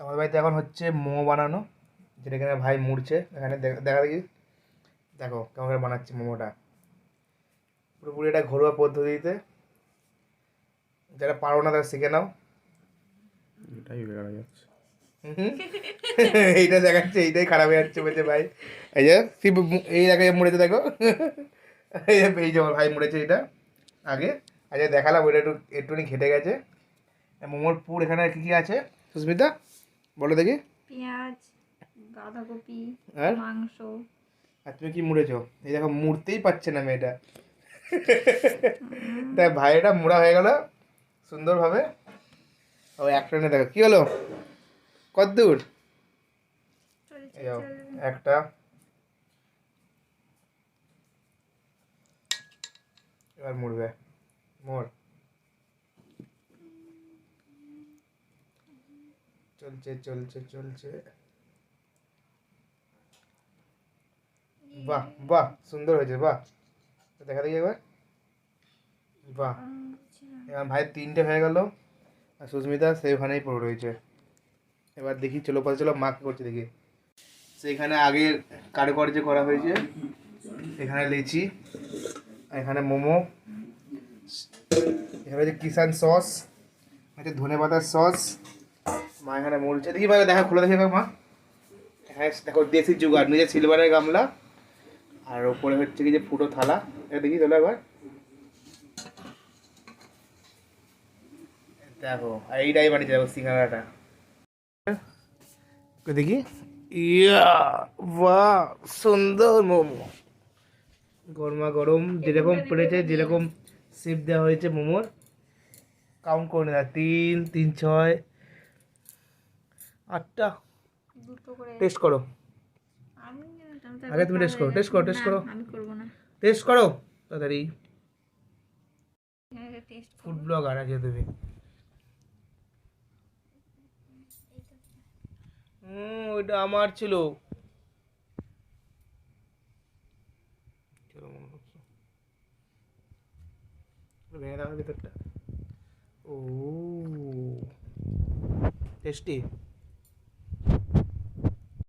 আমাদের বাড়িতে এখন হচ্ছে মোমো বানানো, যেটা এখানে ভাই মুড়ছে। এখানে দেখা দেখি, দেখো কেমন করে বানাচ্ছে মোমোটা। পুরোপুরি এটা ঘরোয়া পদ্ধতিতে, যারা পারো না তারা শিখে নাও। এটাই বেড়ে যাচ্ছে। এইটা দেখাচ্ছে, এইটাই খারাপ হয়ে যাচ্ছে বলছে ভাই। এই যে এই দেখো মুড়েছে, দেখো এই যে আমার ভাই মুড়েছে এটা আগে। আচ্ছা দেখালাম, ওইটা একটুখানি ঘেটে গেছে। মোমোর পুর এখানে কী কী আছে সুস্মিতা বলো দেখি। পেঁয়াজ, বাঁধাকপি, আর মাংস। আর তুমি কি মুড়েছো? এই দেখো মুড়তেই পারছে না মেয়েটা। তাই ভাইটা মুড়া হয়ে গেল সুন্দরভাবে। ও একটা নিয়ে দেখো কী হলো, কত দূর। এই যাও একটা, এবার মুড়বে, মোড় চলছে চলছে চলছে। বাহ বাহ, সুন্দর হয়েছে, বাহ। দেখা দেখি একবার, বাহ। এবার ভাই তিনটে হয়ে গেল, আর সুস্মিতা সেই ওখানেই পড়ে রয়েছে। এবার দেখি, চলো পথে চলো মা কী করছে দেখি। সেখানে আগে কারুকার্য করা হয়েছে, এখানে লিচি, এখানে মোমো, এখানে হচ্ছে কিষান সস, হচ্ছে ধনে পাতার সস। মা এখানে মরছে, দেখি ভাই দেখা খুলে দেখি মা। এখানে দেখো দেশি জুগাড়, নিজের সিলভারের গামলা, আর ওপরে হচ্ছে কি যে ফুটো থালা। এটা দেখি চলো একবার, দেখো এইটাই বানিয়েছে দেখো সিঙ্গারাটা। দেখি, ইয়া বাহ, সুন্দর মোমো, গরমা গরম। যেরকম পেরেছে, যেরকম শেপ দেওয়া হয়েছে মোমোর, কাউন্ট করে না, 3 3 6 8টা। টেস্ট করো, আগে তুমি টেস্ট করো, টেস্ট করো, টেস্ট করো, আমি করব না। টেস্ট করো তাড়াতাড়ি। টেস্ট ফুড ব্লগার আছে তুমি। ওইটা আমার ছিল। ভেঙে দেওয়ার ভিতরটা, ও টেস্টি।